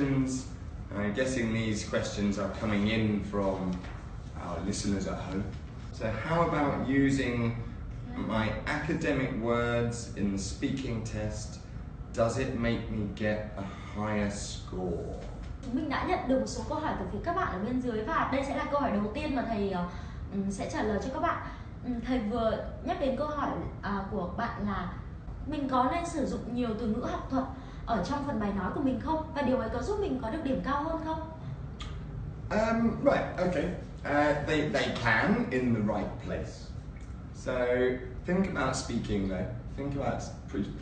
questions. I'm guessing these questions are coming in from our listeners at home. So how about using my academic words in the speaking test? Does it make me get a higher score? Mình đã nhận được một số câu hỏi từ phía các bạn ở bên dưới và đây sẽ là câu hỏi đầu tiên mà thầy sẽ trả lời cho các bạn. Thầy vừa nhắc đến câu hỏi của bạn là mình có nên sử dụng nhiều từ ngữ học thuật ở trong phần bài nói của mình không? Và điều ấy có giúp mình có được điểm cao hơn không? Right, okay. They can in the right place. So think about speaking though. Think about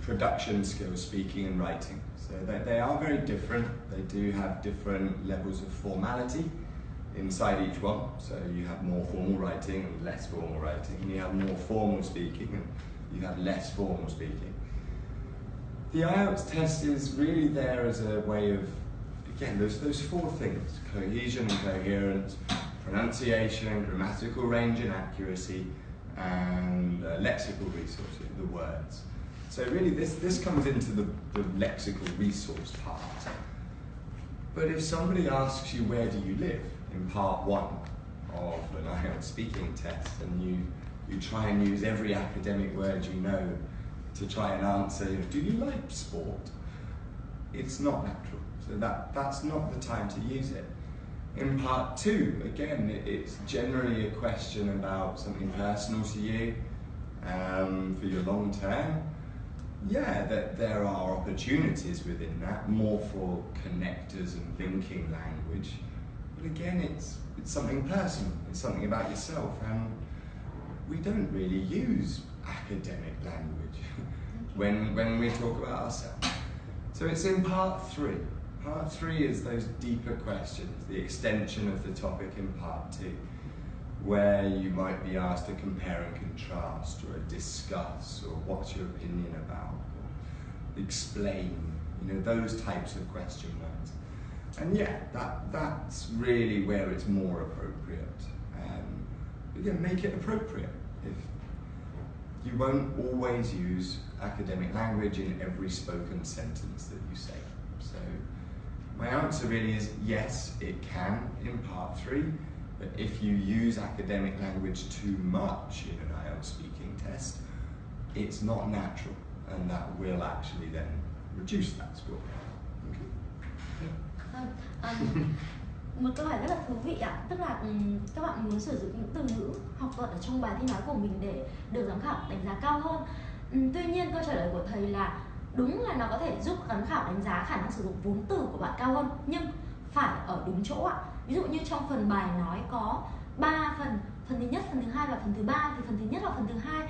production skills, speaking and writing. So they are very different. They do have different levels of formality inside each one. So you have more formal writing and less formal writing. And you have more formal speaking and you have less formal speaking. The IELTS test is really there as a way of, again, those four things: cohesion and coherence, pronunciation and grammatical range and accuracy, and lexical resources, the words. So really this comes into the lexical resource part. But if somebody asks you where do you live in part one of an IELTS speaking test, and you try and use every academic word you know to try and answer, do you like sport? It's not natural, so that's not the time to use it. In part two, again, it's generally a question about something personal to you for your long term. Yeah, that there are opportunities within that, more for connectors and linking language. But again, it's something personal, it's something about yourself, and we don't really use academic language when we talk about ourselves. So it's in part three. Part three is those deeper questions, the extension of the topic in part two, where you might be asked to compare and contrast, or discuss, or what's your opinion about, or explain, those types of question words. And yeah, that's really where it's more appropriate. But yeah, make it appropriate. If you won't always use academic language in every spoken sentence that you say. So my answer really is yes, it can in part three, but if you use academic language too much in an IELTS speaking test, it's not natural, and that will actually then reduce that score. Okay. Một câu hỏi rất là thú vị ạ, tức là các bạn muốn sử dụng những từ ngữ học thuật ở trong bài thi nói của mình để được giám khảo đánh giá cao hơn. Tuy nhiên câu trả lời của thầy là đúng là nó có thể giúp giám khảo đánh giá khả năng sử dụng vốn từ của bạn cao hơn, nhưng phải ở đúng chỗ ạ. Ví dụ như trong phần bài nói có 3 phần thứ nhất, phần thứ hai và phần thứ ba, thì phần thứ nhất và phần thứ hai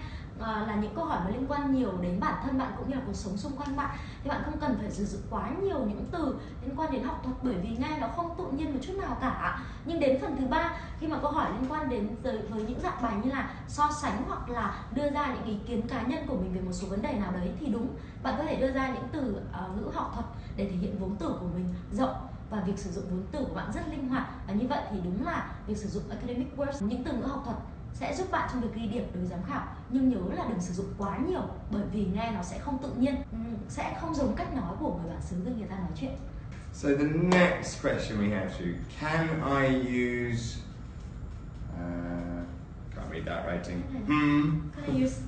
là những câu hỏi mà liên quan nhiều đến bản thân bạn cũng như là cuộc sống xung quanh bạn, thì bạn không cần phải sử dụng quá nhiều những từ liên quan đến học thuật, bởi vì nghe nó không tự nhiên một chút nào cả. Nhưng đến phần thứ ba, khi mà câu hỏi liên quan đến với những dạng bài như là so sánh hoặc là đưa ra những ý kiến cá nhân của mình về một số vấn đề nào đấy, thì đúng, bạn có thể đưa ra những từ ngữ học thuật để thể hiện vốn từ của mình rộng, và việc sử dụng vốn từ của bạn rất linh hoạt. Và như vậy thì đúng là việc sử dụng academic words, những từ ngữ học thuật, sẽ giúp bạn trong việc ghi điểm đối giám khảo, nhưng nhớ là đừng sử dụng quá nhiều, bởi vì nghe nó sẽ không tự nhiên, sẽ không giống cách nói của người bản xứ khi người ta nói chuyện. So the next question we have to, can I use, can't read that writing, Can I use,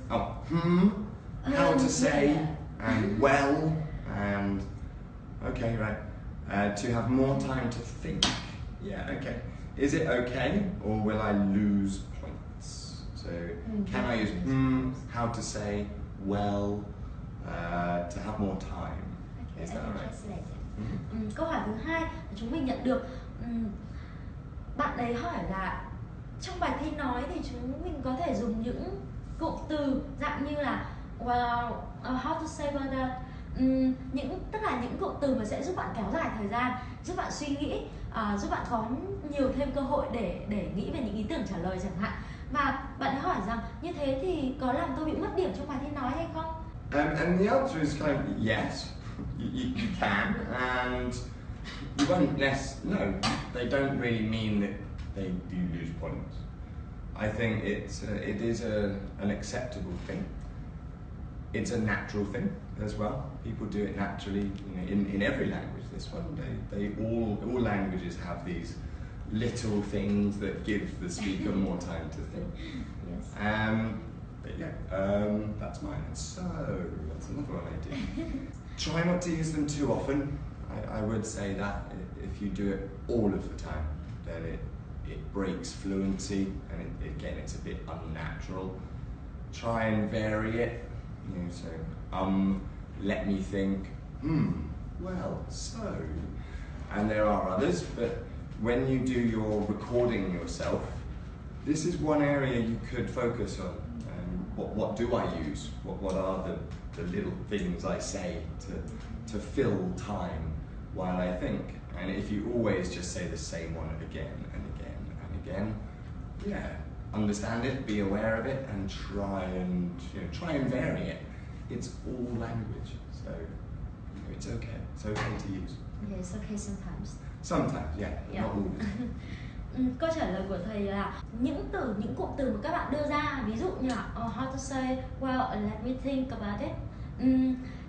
how to say, and well, and, okay, right, to have more time to think. Yeah, okay. Is it okay, or will I lose points? So, can I use how to say, well, to have more time? Okay, is that right? Câu hỏi thứ hai chúng mình nhận được, bạn ấy hỏi là trong bài thi nói thì chúng mình có thể dùng những cụm từ dạng như là well, how to say about that, tức là những cụm từ mà sẽ giúp bạn kéo dài thời gian, giúp bạn suy nghĩ, giúp bạn có nhiều thêm cơ hội để nghĩ về những ý tưởng trả lời chẳng hạn. Và bạn ấy hỏi rằng như thế thì có làm tôi bị mất điểm trong bài thi nói hay không? And the answer is kind of yes, you can, and you won't no, they don't really mean that they do lose points. I think it is an acceptable thing. it's a natural thing as well. People do it naturally, in every language. This one, all languages have these little things that give the speaker more time to think. Yes. But yeah, that's mine. So that's another one I do. Try not to use them too often. I would say that if you do it all of the time, then it breaks fluency, and again, it's a bit unnatural. Try and vary it. So let me think. Well, so. And there are others, but when you do your recording yourself, this is one area you could focus on. What do I use? What are the little things I say to fill time while I think? And if you always just say the same one again and again and again, yeah, understand it, be aware of it, and try and vary it. It's all language, so it's okay. It's okay to use. Okay, it's okay sometimes. Sometimes, yeah. Not always. Câu trả lời của thầy là những cụm từ mà các bạn đưa ra, ví dụ như là how to say, well, let me think about it.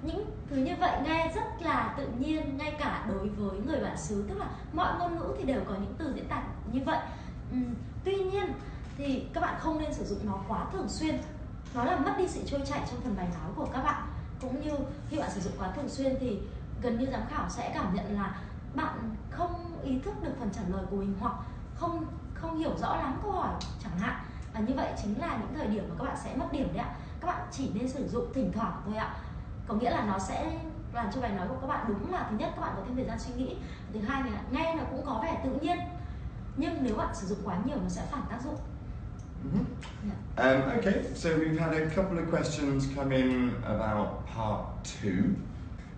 Những thứ như vậy nghe rất là tự nhiên, ngay cả đối với người bản xứ, tức là mọi ngôn ngữ thì đều có những từ diễn tả như vậy. Tuy nhiên thì các bạn không nên sử dụng nó quá thường xuyên, nó làm mất đi sự trôi chảy trong phần bài nói của các bạn. Cũng như khi bạn sử dụng quá thường xuyên thì gần như giám khảo sẽ cảm nhận là bạn không ý thức được phần trả lời của mình, hoặc không hiểu rõ lắm câu hỏi chẳng hạn. Và như vậy chính là những thời điểm mà các bạn sẽ mất điểm đấy ạ. Các bạn chỉ nên sử dụng thỉnh thoảng thôi ạ. Có nghĩa là nó sẽ làm cho bài nói của các bạn, đúng là thứ nhất các bạn có thêm thời gian suy nghĩ, thứ hai là nghe nó cũng có vẻ tự nhiên, nhưng nếu bạn sử dụng quá nhiều nó sẽ phản tác dụng. Okay, so we've had a couple of questions come in about part 2.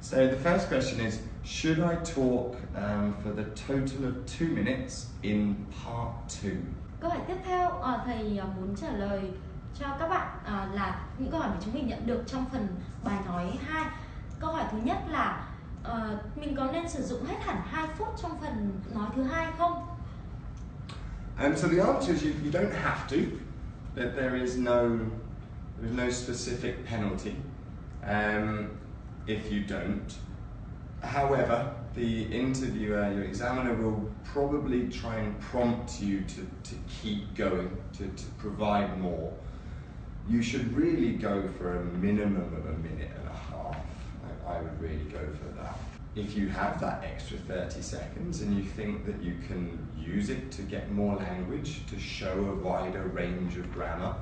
So the first question is, should I talk for the total of 2 minutes in part 2? Câu hỏi tiếp theo, thầy muốn trả lời cho các bạn là những câu hỏi mà chúng mình nhận được trong phần bài nói 2. Câu hỏi thứ nhất là mình có nên sử dụng hết hẳn 2 phút trong phần nói thứ 2 không? So the answer is you don't have to. That there is no specific penalty if you don't. However, the interviewer, your examiner, will probably try and prompt you to keep going, to provide more. You should really go for a minimum of a minute and a half. I would really go for that. If you have that extra 30 seconds and you think that you can use it to get more language, to show a wider range of grammar,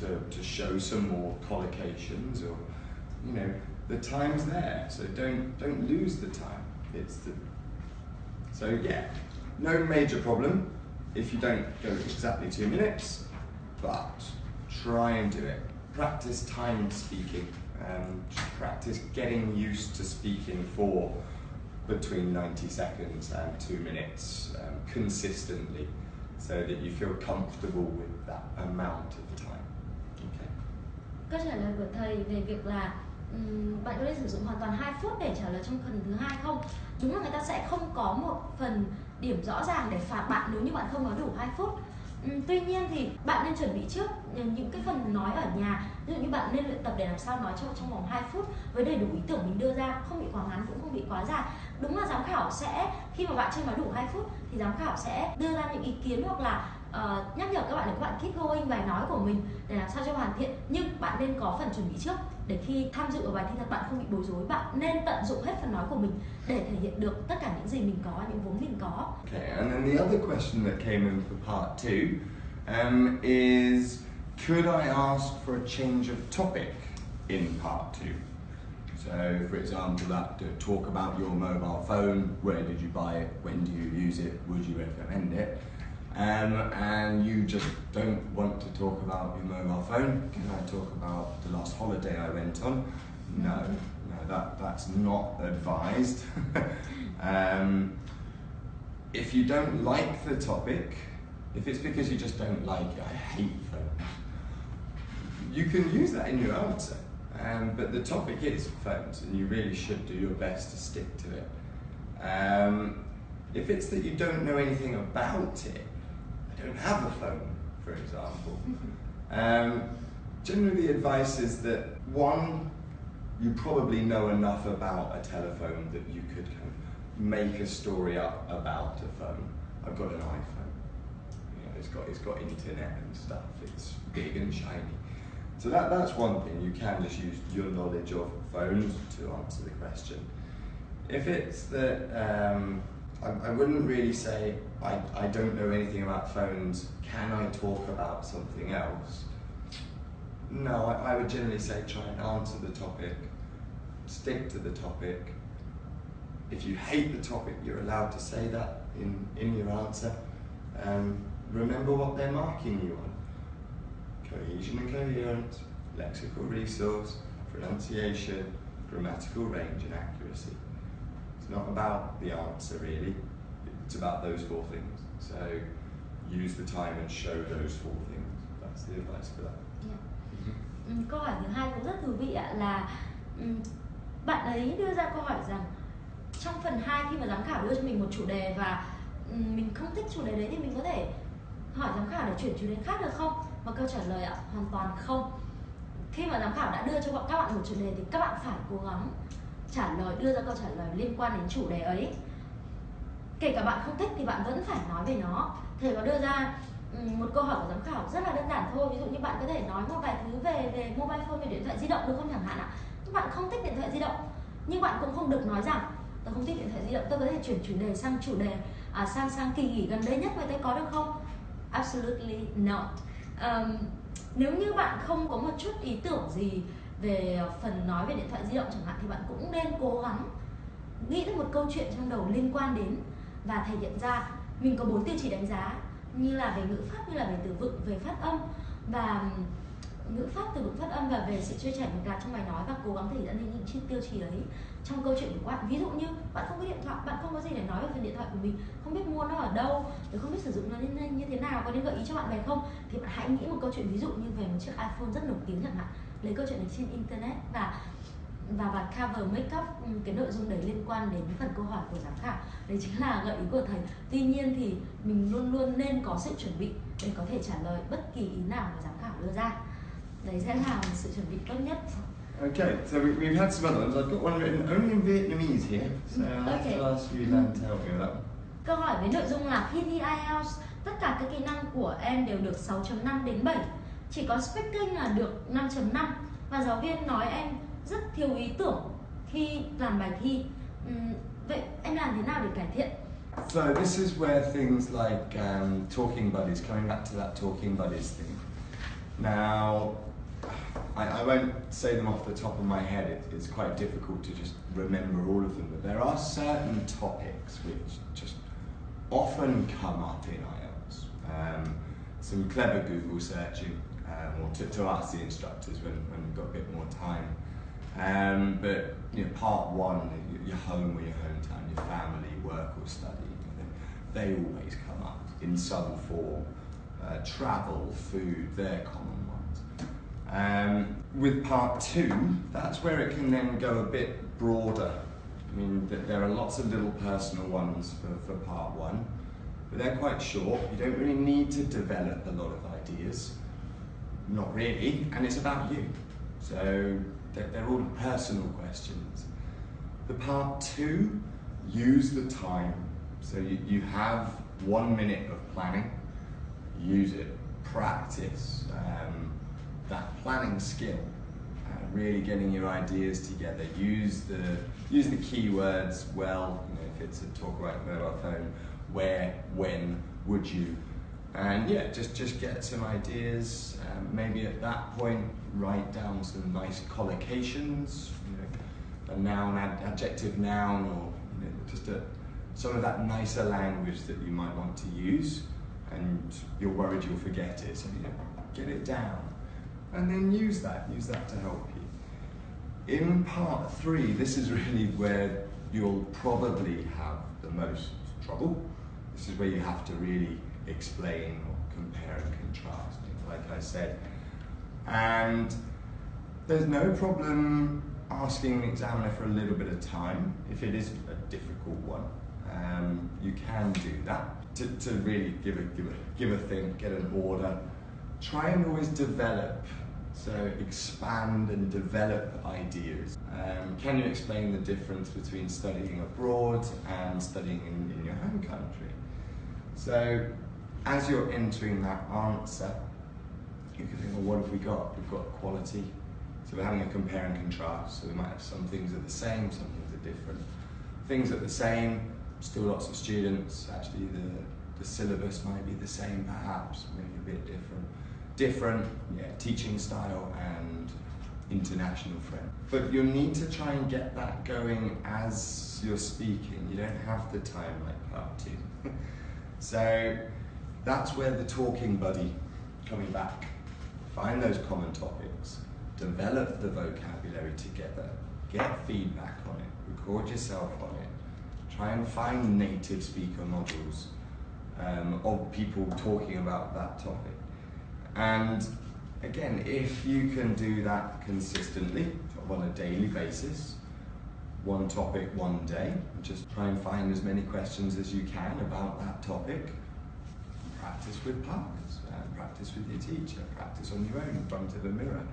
to show some more collocations, or the time's there, so don't lose the time. So yeah, no major problem if you don't go exactly 2 minutes, but try and do it. Practice time speaking, practice getting used to speaking for between 90 seconds and 2 minutes consistently, so that you feel comfortable with that amount of time. Okay. Câu trả lời của thầy về việc là bạn có nên sử dụng hoàn toàn 2 phút để trả lời trong phần thứ 2 không? Đúng là người ta sẽ không có một phần điểm rõ ràng để phạt bạn nếu như bạn không nói đủ 2 phút. Tuy nhiên thì bạn nên chuẩn bị trước những cái phần nói ở nhà. Ví dụ như bạn nên luyện tập để làm sao nói trong vòng 2 phút với đầy đủ ý tưởng mình đưa ra, không bị quá ngắn cũng không bị quá dài. Đúng là giám khảo sẽ, khi mà bạn chưa nói đủ 2 phút thì giám khảo sẽ đưa ra những ý kiến hoặc là nhắc nhở các bạn để các bạn keep going bài nói của mình để làm sao cho hoàn thiện. Nhưng bạn nên có phần chuẩn bị trước để khi tham dự ở bài thi thật bạn không bị bối rối. Bạn nên tận dụng hết phần nói của mình để thể hiện được tất cả những gì mình có, những vốn mình có. Okay, and then the other question that came in for part 2 is, could I ask for a change of topic in part 2? So, for example, to talk about your mobile phone, where did you buy it, when do you use it, would you recommend it? And you just don't want to talk about your mobile phone. Can I talk about the last holiday I went on? No, that's not advised. If you don't like the topic, if it's because you just don't like it, I hate phones, you can use that in your answer. But the topic is phones, and you really should do your best to stick to it. If it's that you don't know anything about it, I don't have a phone, for example. Generally the advice is that, one, you probably know enough about a telephone that you could kind of make a story up about a phone. I've got an iPhone. You know, it's got internet and stuff. It's big and shiny. So that's one thing. You can just use your knowledge of phones to answer the question. If it's that, I wouldn't really say I don't know anything about phones. Can I talk about something else? No, I would generally say try and answer the topic. Stick to the topic. If you hate the topic, you're allowed to say that in your answer. Remember what they're marking you on. Cohesion and coherence, lexical resource, pronunciation, grammatical range and accuracy. It's not about the answer really, it's about those 4 things. So use the time and show those 4 things. That's the advice for that. Yeah. Câu hỏi thứ 2 cũng rất thú vị ạ, là bạn ấy đưa ra câu hỏi rằng trong phần 2 khi mà giám khảo đưa cho mình một chủ đề và mình không thích chủ đề đấy thì mình có thể hỏi giám khảo để chuyển chủ đề khác được không? Và câu trả lời ạ, hoàn toàn không. Khi mà giám khảo đã đưa cho các bạn một chủ đề thì các bạn phải cố gắng đưa ra câu trả lời liên quan đến chủ đề ấy. Kể cả bạn không thích thì bạn vẫn phải nói về nó. Thầy có đưa ra một câu hỏi của giám khảo rất là đơn giản thôi. Ví dụ như bạn có thể nói một vài thứ về mobile phone, về điện thoại di động được không chẳng hạn ạ. Các bạn không thích điện thoại di động, nhưng bạn cũng không được nói rằng tôi không thích điện thoại di động, tôi có thể chuyển chủ đề sang sang kỳ nghỉ gần đây nhất với tôi có được không? Absolutely not. Nếu như bạn không có một chút ý tưởng gì về phần nói về điện thoại di động chẳng hạn thì bạn cũng nên cố gắng nghĩ ra một câu chuyện trong đầu liên quan đến và thể hiện ra. Mình có 4 tiêu chí đánh giá, như là về ngữ pháp, như là về từ vựng, về phát âm và ngữ pháp, từ vựng, phát âm và về sự trôi chảy mạch lạc trong bài nói, và cố gắng thể hiện những tiêu chí ấy trong câu chuyện của bạn. Ví dụ như bạn không có điện thoại, bạn không có gì để nói về phần điện thoại của mình, không biết mua nó ở đâu, rồi không biết sử dụng nó như thế nào, có nên gợi ý cho bạn bè không, thì bạn hãy nghĩ một câu chuyện ví dụ như về một chiếc iPhone rất nổi tiếng chẳng hạn, lấy câu chuyện này trên internet và cover make up cái nội dung đấy liên quan đến phần câu hỏi của giám khảo. Đấy chính là gợi ý của thầy. Tuy nhiên thì mình luôn luôn nên có sự chuẩn bị để có thể trả lời bất kỳ ý nào mà giám khảo đưa ra. Đấy sẽ là sự chuẩn bị tốt nhất. Okay, so we've had some other ones. I've got one written only in Vietnamese here, so I'll have to ask you then to help me with that one. Câu hỏi với nội dung là khi thi IELTS, tất cả các kỹ năng của em đều được 6.5 đến 7. Chỉ có speaking là được 5.5 và giáo viên nói em rất thiếu ý tưởng khi làm bài thi. Vậy em làm thế nào để cải thiện? So this is where things like talking buddies, coming back to that talking buddies thing. Now, I won't say them off the top of my head, it's quite difficult to just remember all of them, but there are certain topics which just often come up in IELTS. Some clever Google searching, or to ask the instructors when we've got a bit more time. But you know, part 1, your home or your hometown, your family, work or study, they always come up in some form. Travel, food, they're common ones. With part 2, that's where it can then go a bit broader. I mean, there are lots of little personal ones for part 1, but they're quite short. You don't really need to develop a lot of ideas. Not really, and it's about you. So they're all personal questions. The part 2, use the time. So you have 1 minute of planning. Use it, practice that planning skill, really getting your ideas together. Use the keywords well. You know, if it's a talk about mobile phone, where, when, would you, and yeah, just get some ideas. Maybe at that point, write down some nice collocations. You know, a noun, adjective, noun, or you know, just some of that nicer language that you might want to use. And you're worried you'll forget it, so you know, get it down, and then use that to help you. In part 3, this is really where you'll probably have the most trouble. This is where you have to really explain or compare and contrast, like I said. And there's no problem asking the examiner for a little bit of time if it is a difficult one. You can do that to really give a think, get an order. Try and always develop So expand and develop ideas. Can you explain the difference between studying abroad and studying in your home country? So as you're entering that answer, you can think, well, what have we got? We've got quality. So we're having a compare and contrast. So we might have some things are the same, some things are different. Things are the same, still lots of students. Actually, the syllabus might be the same, perhaps, maybe a bit different. Different, yeah, teaching style and international friend. But you'll need to try and get that going as you're speaking. You don't have the time like part two. So that's where the talking buddy, coming back, find those common topics, develop the vocabulary together, get feedback on it, record yourself on it, try and find native speaker models of people talking about that topic. And again, if you can do that consistently, on a daily basis, one topic, one day, just try and find as many questions as you can about that topic. Practice with partners, practice with your teacher, practice on your own in front of a mirror.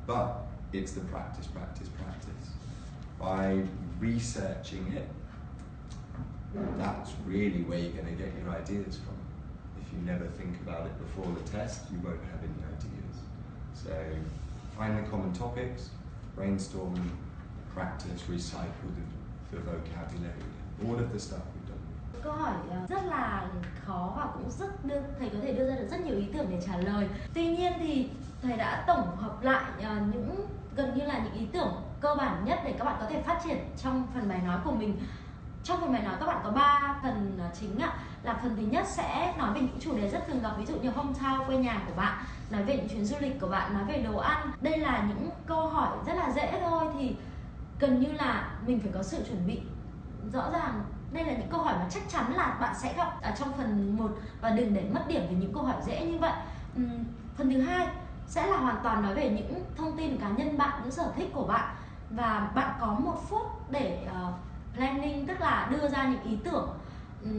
But it's the practice, practice, practice. By researching it, that's really where you're going to get your ideas from. If you never think about it before the test, you won't have any ideas. So find the common topics, brainstorm, practice, recycle the vocabulary, all of the stuff we've done. Câu hỏi rất là khó và cũng thầy có thể đưa ra được rất nhiều ý tưởng để trả lời. Tuy nhiên thì thầy đã tổng hợp lại những gần như là những ý tưởng cơ bản nhất để các bạn có thể phát triển trong phần bài nói của mình. Trong phần bài nói các bạn có 3 phần chính ạ. Là phần thứ nhất sẽ nói về những chủ đề rất thường gặp, ví dụ như hometown, quê nhà của bạn, nói về những chuyến du lịch của bạn, nói về đồ ăn. Đây là những câu hỏi rất là dễ thôi, thì gần như là mình phải có sự chuẩn bị. Rõ ràng đây là những câu hỏi mà chắc chắn là bạn sẽ gặp ở trong phần 1 và đừng để mất điểm vì những câu hỏi dễ như vậy. Phần thứ hai sẽ là hoàn toàn nói về những thông tin cá nhân bạn, những sở thích của bạn, và bạn có 1 phút để planning, tức là đưa ra những ý tưởng,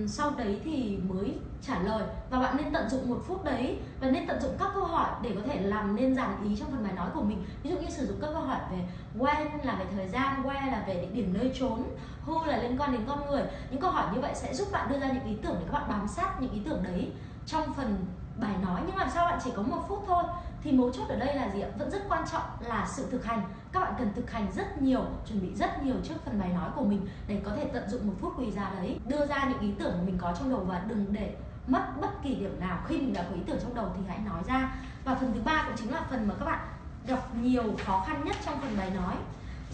sau đấy thì mới trả lời, và bạn nên tận dụng 1 phút đấy và nên tận dụng các câu hỏi để có thể làm nên dàn ý trong phần bài nói của mình. Ví dụ như sử dụng các câu hỏi về when là về thời gian, where là về địa điểm nơi trốn, who là liên quan đến con người. Những câu hỏi như vậy sẽ giúp bạn đưa ra những ý tưởng để các bạn bám sát những ý tưởng đấy trong phần bài nói. Nhưng làm sao bạn chỉ có 1 phút thôi? Thì mấu chốt ở đây là gì ạ? Vẫn rất quan trọng là sự thực hành. Các bạn cần thực hành rất nhiều, chuẩn bị rất nhiều trước phần bài nói của mình để có thể tận dụng 1 phút quý giá đấy, đưa ra những ý tưởng mình có trong đầu và đừng để mất bất kỳ điểm nào. Khi mình đã có ý tưởng trong đầu thì hãy nói ra. Và phần thứ 3 cũng chính là phần mà các bạn gặp nhiều khó khăn nhất trong phần bài nói.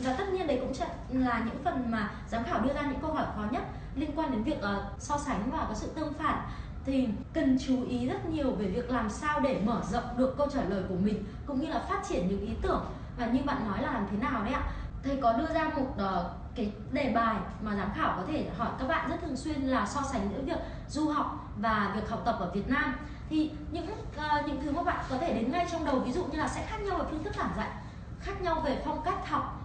Và tất nhiên đấy cũng là những phần mà giám khảo đưa ra những câu hỏi khó nhất liên quan đến việc so sánh và có sự tương phản. Thì cần chú ý rất nhiều về việc làm sao để mở rộng được câu trả lời của mình, cũng như là phát triển những ý tưởng. Và như bạn nói là làm thế nào đấy ạ? Thầy có đưa ra một cái đề bài mà giám khảo có thể hỏi các bạn rất thường xuyên là so sánh giữa việc du học và việc học tập ở Việt Nam. Thì những thứ mà bạn có thể đến ngay trong đầu, ví dụ như là sẽ khác nhau về phương thức giảng dạy, khác nhau về phong cách học,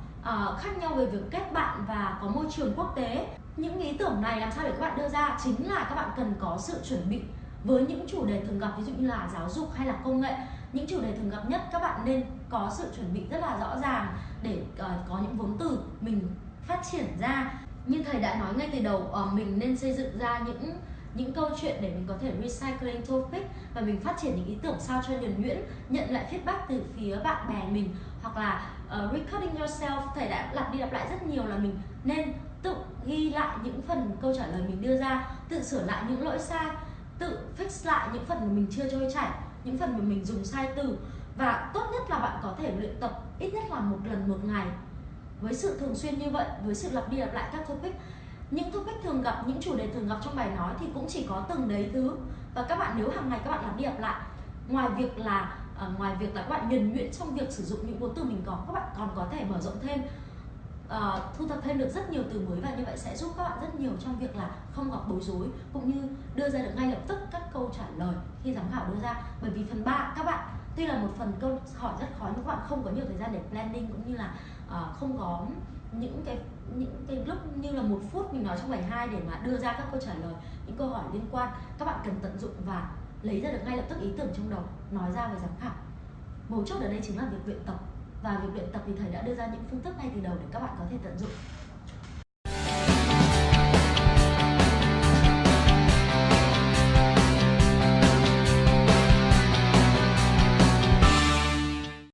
khác nhau về việc kết bạn và có môi trường quốc tế. Những ý tưởng này làm sao để các bạn đưa ra chính là các bạn cần có sự chuẩn bị với những chủ đề thường gặp, ví dụ như là giáo dục hay là công nghệ. Những chủ đề thường gặp nhất các bạn nên có sự chuẩn bị rất là rõ ràng để có những vốn từ mình phát triển ra. Như thầy đã nói ngay từ đầu, mình nên xây dựng ra những câu chuyện để mình có thể recycling topic và mình phát triển những ý tưởng sao cho nhuần nhuyễn, nhận lại feedback từ phía bạn bè mình, hoặc là recording yourself. Thầy đã lặp đi lặp lại rất nhiều là mình nên tự ghi lại những phần câu trả lời mình đưa ra, tự sửa lại những lỗi sai, tự fix lại những phần mà mình chưa trôi chảy, những phần mà mình dùng sai từ. Và tốt nhất là bạn có thể luyện tập ít nhất là 1 lần 1 ngày. Với sự thường xuyên như vậy, với sự lặp đi lặp lại các topic, những topic thường gặp, những chủ đề thường gặp trong bài nói thì cũng chỉ có từng đấy thứ. Và các bạn nếu hàng ngày các bạn lặp đi lặp lại, ngoài việc là các bạn nhuần nhuyễn trong việc sử dụng những vốn từ mình có, các bạn còn có thể mở rộng thêm, thu thập thêm được rất nhiều từ mới, và như vậy sẽ giúp các bạn rất nhiều trong việc là không gặp bối rối, cũng như đưa ra được ngay lập tức các câu trả lời khi giám khảo đưa ra. Bởi vì phần 3 các bạn tuy là một phần câu hỏi rất khó nhưng các bạn không có nhiều thời gian để planning, cũng như là không có những cái lúc như là 1 phút mình nói trong bài 2 để mà đưa ra các câu trả lời, những câu hỏi liên quan. Các bạn cần tận dụng và lấy ra được ngay lập tức ý tưởng trong đầu, nói ra với giám khảo. Mấu chốt ở đây chính là việc luyện tập. Và việc luyện tập thì thầy đã đưa ra những phương thức ngay từ đầu để các bạn có thể tận dụng.